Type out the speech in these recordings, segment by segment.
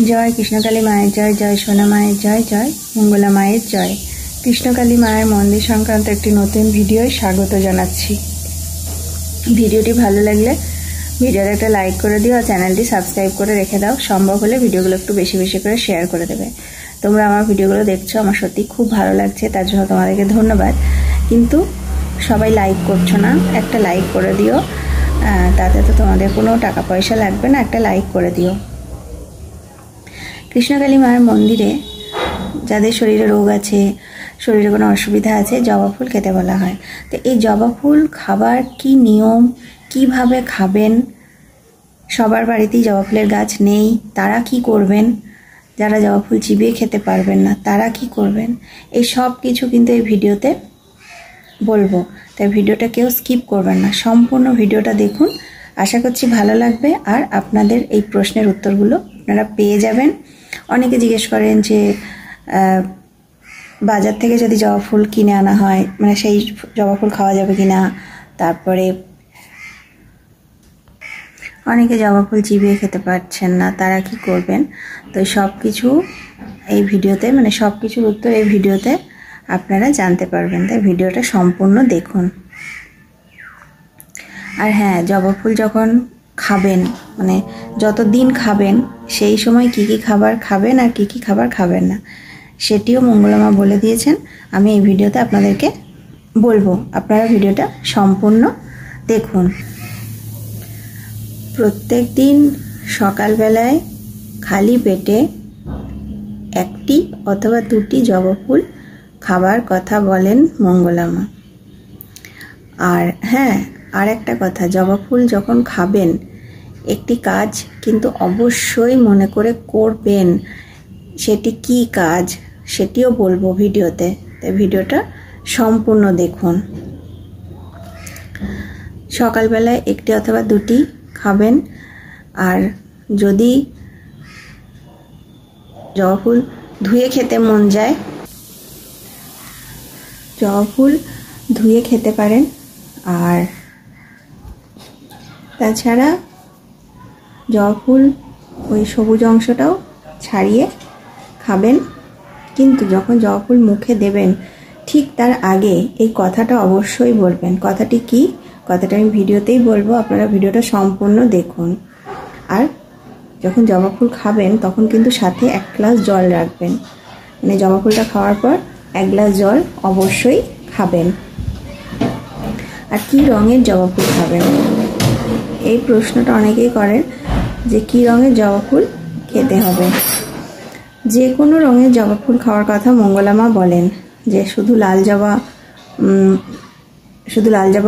জয় কৃষ্ণকালী মায়ের জয়, জয় সোনা মায়ের জয়, জয় মঙ্গলা মায়ের জয়। কৃষ্ণকালী মায়ের মন্দির সংক্রান্ত একটি নতুন ভিডিওয় স্বাগত জানাচ্ছি। ভিডিওটি ভালো লাগলে ভিডিওতে একটা লাইক করে দিও আর চ্যানেলটি সাবস্ক্রাইব করে রেখে দাও। সম্ভব হলে ভিডিওগুলো একটু বেশি বেশি করে শেয়ার করে দেবে। তোমরা আমার ভিডিওগুলো দেখছো, আমার সত্যি খুব ভালো লাগছে, তার জন্য তোমাদেরকে ধন্যবাদ। কিন্তু সবাই লাইক করছো না, একটা লাইক করে দিও, তাতে তো তোমাদের কোনো টাকা পয়সা লাগবে না, একটা লাইক করে দিও। কৃষ্ণকালী মায়ের মন্দিরে যাদের শরীরে রোগ আছে, শরীরে কোনো অসুবিধা আছে, জবা ফুল খেতে বলা হয়। তো এই জবা ফুল খাবার কি নিয়ম, কিভাবে খাবেন, সবার বাড়িতেই জবা ফুলের গাছ নেই, তারা কি করবেন, যারা জবা ফুল চিবিয়ে খেতে পারবেন না তারা কি করবেন, এই সব কিছু কিন্তু এই ভিডিওতে বলবো। তাই ভিডিওটা কেউ স্কিপ করবেন না, সম্পূর্ণ ভিডিওটা দেখুন। আশা করছি ভালো লাগবে আর আপনাদের এই প্রশ্নের উত্তরগুলো আপনারা পেয়ে যাবেন। অনেকে জিজ্ঞেস করেন যে বাজার থেকে যদি জবা ফুল কিনে আনা হয়, মানে সেই জবা ফুল খাওয়া যাবে কিনা, তারপরে অনেকে জবা ফুল চিবিয়ে খেতে পারছেন না, তারা কি করবেন। তো সব কিছু এই ভিডিওতে, মানে সব কিছুর উত্তর এই ভিডিওতে আপনারা জানতে পারবেন। তাই ভিডিওটা সম্পূর্ণ দেখুন। আর হ্যাঁ, জবা ফুল যখন খাবেন, মানে যতদিন খাবেন সেই সময় কি কি খাবার খাবেন আর কি কি খাবার খাবেন না, সেটিও মঙ্গলামা বলে দিয়েছেন। আমি এই ভিডিওতে আপনাদেরকে বলবো, আপনারা ভিডিওটা সম্পূর্ণ দেখুন। প্রত্যেক দিন সকালবেলায় খালি পেটে একটি অথবা দুটি জবা ফুল খাবার কথা বলেন মঙ্গলামা। আর হ্যাঁ, আর একটা কথা, জবা ফুল যখন খাবেন একটি কাজ কিন্তু অবশ্যই মনে করে করবেন। সেটি কি কাজ সেটিও বলবো ভিডিওতে, তাই ভিডিওটা সম্পূর্ণ দেখুন। সকালবেলায় একটি অথবা দুটি খাবেন। আর যদি জবা ফুল ধুয়ে খেতে মন যায়, জবা ফুল ধুয়ে খেতে পারেন। আর তাছাড়া জবা ফুল ওই সবুজ অংশটাও ছাড়িয়ে খাবেন। কিন্তু যখন জবা ফুল মুখে দেবেন ঠিক তার আগে এই কথাটা অবশ্যই বলবেন। কথাটি কি, কথাটা আমি ভিডিওতেই বলবো, আপনারা ভিডিওটা সম্পূর্ণ দেখুন। আর যখন জবা ফুল খাবেন তখন কিন্তু সাথে 1 গ্লাস জল রাখবেন, মানে জবা ফুলটা খাওয়ার পর 1 গ্লাস জল অবশ্যই খাবেন। আর কি রঙের জবা ফুল খাবেন, এই প্রশ্নটা অনেকেই করেন যে কি রঙের জবা ফুল খেতে হবে। যে কোনো রঙের জবা ফুল খাওয়ার কথা মঙ্গলামা বলেন, যে শুধু লাল জবা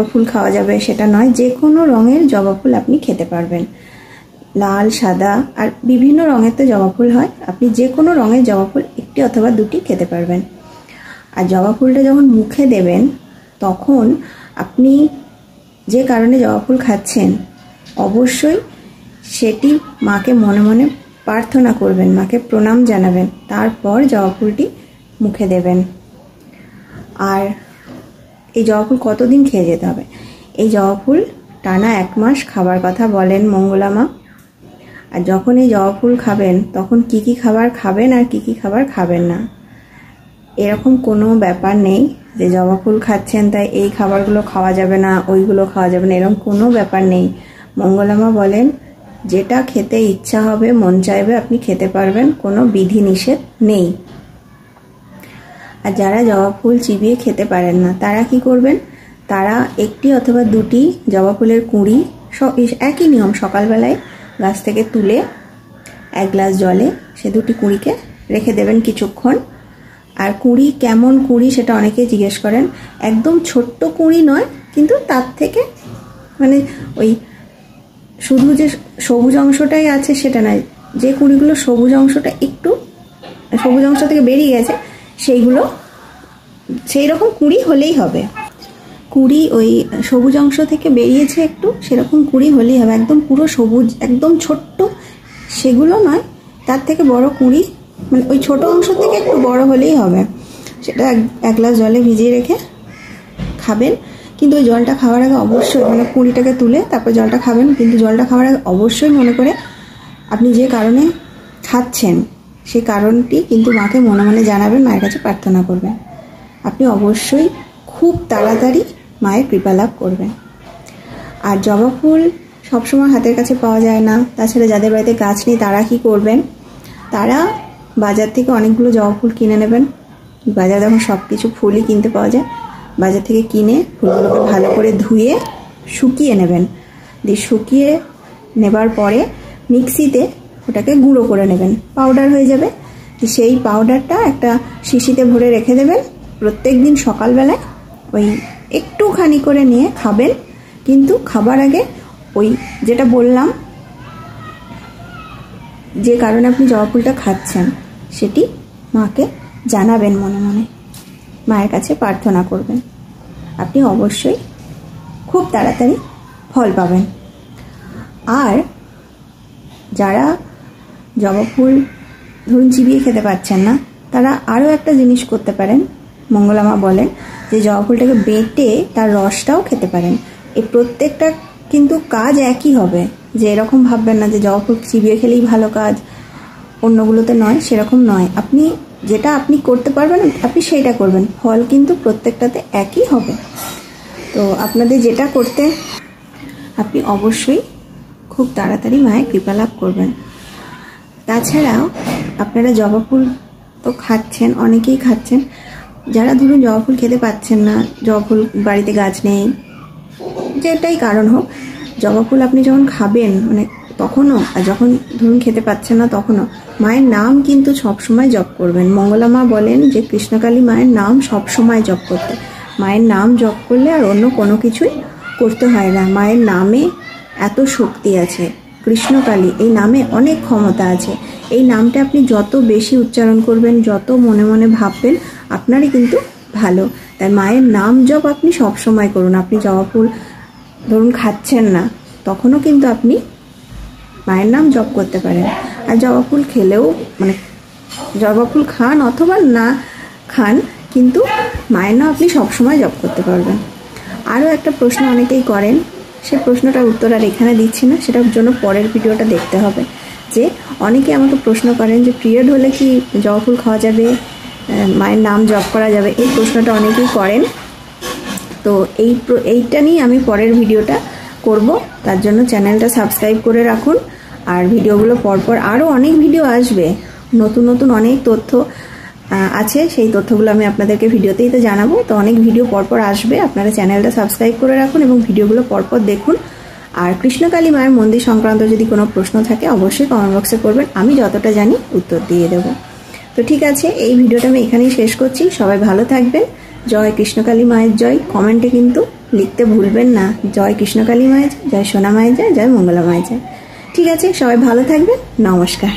ফুল খাওয়া যাবে সেটা নয়, যে কোনো রঙের জবা ফুল আপনি খেতে পারবেন। লাল, সাদা আর বিভিন্ন রঙের তো জবা ফুল হয়, আপনি যে কোনো রঙের জবা ফুল একটি অথবা দুটি খেতে পারবেন। আর জবা ফুলটা যখন মুখে দেবেন তখন আপনি যে কারণে জবা ফুল খাচ্ছেন অবশ্যই সেটি মাকে মনে মনে প্রার্থনা করবেন, মাকে প্রণাম জানাবেন, তারপর জবা ফুলটি মুখে দেবেন। আর এই জবা ফুল কতদিন খেয়ে যেতে হবে, এই জবা ফুল টানা 1 মাস খাবার কথা বলেন মঙ্গলামা। আর যখন এই জবা ফুল খাবেন তখন কি কি খাবার খাবেন আর কি কি খাবার খাবেন না, এরকম কোনো ব্যাপার নেই যে জবা ফুল খাচ্ছেন তাই এই খাবারগুলো খাওয়া যাবে না, ওইগুলো খাওয়া যাবে না, এরকম কোনো ব্যাপার নেই। মঙ্গলামা বলেন যেটা খেতে ইচ্ছা হবে, মন চাইবে আপনি খেতে পারবেন, কোনো বিধি নিষেধ নেই। আর যারা জবা ফুল চিবিয়ে খেতে পারেন না তারা কি করবেন, তারা একটি অথবা দুটি জবা ফুলের কুঁড়ি, একই নিয়ম, সকালবেলায় গাছ থেকে তুলে 1 গ্লাস জলে সে দুটি কুঁড়িকে রেখে দেবেন কিছুক্ষণ। আর কুঁড়ি কেমন কুঁড়ি সেটা অনেকেই জিজ্ঞেস করেন, একদম ছোট্ট কুঁড়ি নয়, কিন্তু তার থেকে মানে ওই শুধু যে সবুজ অংশটাই আছে সেটা নয়, যে কুঁড়িগুলো সবুজ অংশটা একটু সবুজ অংশ থেকে বেরিয়ে গেছে সেইগুলো, সেই রকম কুঁড়ি হলেই হবে। কুঁড়ি ওই সবুজ অংশ থেকে বেরিয়েছে একটু, সেরকম কুঁড়ি হলেই হবে। একদম পুরো সবুজ, একদম ছোট্ট সেগুলো নয়, তার থেকে বড় কুঁড়ি, মানে ওই ছোট অংশ থেকে একটু বড় হলেই হবে। সেটা 1 গ্লাস জলে ভিজিয়ে রেখে খাবেন। কিন্তু ওই জলটা খাওয়ার আগে অবশ্যই, মানে কুঁড়িটাকে তুলে তারপর জলটা খাবেন, কিন্তু জলটা খাওয়ার আগে অবশ্যই মনে করে আপনি যে কারণে খাচ্ছেন সেই কারণটি কিন্তু মাকে মনে মনে জানাবেন, মায়ের কাছে প্রার্থনা করবেন। আপনি অবশ্যই খুব তাড়াতাড়ি মায়ের কৃপা লাভ করবেন। আর জবা ফুল সবসময় হাতের কাছে পাওয়া যায় না, তাছাড়া যাদের বাড়িতে গাছ নেই তারা কি করবেন, তারা বাজার থেকে অনেকগুলো জবা ফুল কিনে নেবেন। বাজারে এখন সব কিছু ফুলই কিনতে পাওয়া যায়। বাজার থেকে কিনে ফুলগুলোকে ভালো করে ধুয়ে শুকিয়ে নেবেন। দিয়ে শুকিয়ে নেবার পরে মিক্সিতে ওটাকে গুঁড়ো করে নেবেন, পাউডার হয়ে যাবে। সেই পাউডারটা একটা শিশিতে ভরে রেখে দেবেন। প্রত্যেক দিন সকালবেলায় ওই একটুখানি করে নিয়ে খাবেন, কিন্তু খাবার আগে ওই যেটা বললাম যে কারণে আপনি জবা ফুলটা খাচ্ছেন সেটি মাকে জানাবেন, মনে মনে মায়ের কাছে প্রার্থনা করবেন। আপনি অবশ্যই খুব তাড়াতাড়ি ফল পাবেন। আর যারা জবা ফুল ধরুন চিবিয়ে খেতে পারছেন না, তারা আরও একটা জিনিস করতে পারেন। মঙ্গলা মা বলেন যে জবা ফুলটাকে বেটে তার রসটাও খেতে পারেন। এই প্রত্যেকটা কিন্তু কাজ একই হবে, যে এরকম ভাববেন না যে জবা ফুল চিবিয়ে খেলেই ভালো কাজ, অন্যগুলোতে নয়, সেরকম নয়। আপনি যেটা আপনি করতে পারবেন আপনি সেইটা করবেন, ফল কিন্তু প্রত্যেকটাতে একই হবে। তো আপনাদের যেটা করতে, আপনি অবশ্যই খুব তাড়াতাড়ি মায়ের কৃপা লাভ করবেন। তাছাড়াও আপনারা জবা ফুল তো খাচ্ছেন, অনেকেই খাচ্ছেন। যারা ধরুন জবা ফুল খেতে পাচ্ছেন না, জবা ফুল বাড়িতে গাছ নেই, যেটাই কারণ হোক, জবা ফুল আপনি যখন খাবেন মানে তখনও, আর যখন ধরুন খেতে পাচ্ছেন না তখনও মায়ের নাম কিন্তু সবসময় জপ করবেন। মঙ্গলা মা বলেন যে কৃষ্ণকালী মায়ের নাম সবসময় জপ করতে। মায়ের নাম জপ করলে আর অন্য কোনো কিছুই করতে হয় না। মায়ের নামে এত শক্তি আছে, কৃষ্ণকালী এই নামে অনেক ক্ষমতা আছে। এই নামটা আপনি যত বেশি উচ্চারণ করবেন, যত মনে মনে ভাববেন, আপনারই কিন্তু ভালো। তাই মায়ের নাম জপ আপনি সবসময় করুন। আপনি জবা ফুল ধরুন খাচ্ছেন না, তখনও কিন্তু আপনি মায়ের নাম জপ করতে পারেন। আর জবা ফুল খেলেও মানে জবা ফুল খান অথবা না খান, কিন্তু মায়ের নাম আপনি সবসময় জপ করতে পারবেন। আরও একটা প্রশ্ন অনেকেই করেন, সে প্রশ্নটার উত্তর আর এখানে দিচ্ছি না, সেটার জন্য পরের ভিডিওটা দেখতে হবে। যে অনেকে আমাকে প্রশ্ন করেন যে পিরিয়ড হলে কি জবা ফুল খাওয়া যাবে, মায়ের নাম জপ করা যাবে, এই প্রশ্নটা অনেকেই করেন। তো এইটা নিয়ে আমি পরের ভিডিওটা করব, তার জন্য চ্যানেলটা সাবস্ক্রাইব করে রাখুন। আর ভিডিওগুলো পরপর আরও অনেক ভিডিও আসবে, নতুন নতুন অনেক তথ্য আছে, সেই তথ্যগুলো আমি আপনাদেরকে ভিডিওতেই তো জানাবো। তো অনেক ভিডিও পরপর আসবে, আপনারা চ্যানেলটা সাবস্ক্রাইব করে রাখুন এবং ভিডিওগুলো পরপর দেখুন। আর কৃষ্ণকালী মায়ের মন্দির সংক্রান্ত যদি কোনো প্রশ্ন থাকে অবশ্যই কমেন্ট বক্সে করবেন, আমি যতটা জানি উত্তর দিয়ে দেব। তো ঠিক আছে, এই ভিডিওটা আমি এখানেই শেষ করছি। সবাই ভালো থাকবেন। জয় কৃষ্ণকালী মায়ের জয়। কমেন্টে কিন্তু লিখতে ভুলবেন না, জয় কৃষ্ণকালী মায়ের জয়, জয় সোনা মায়ের জয়, জয় মঙ্গলা মায়ের জয়। ঠিক আছে, সবাই ভালো থাকবেন। নমস্কার।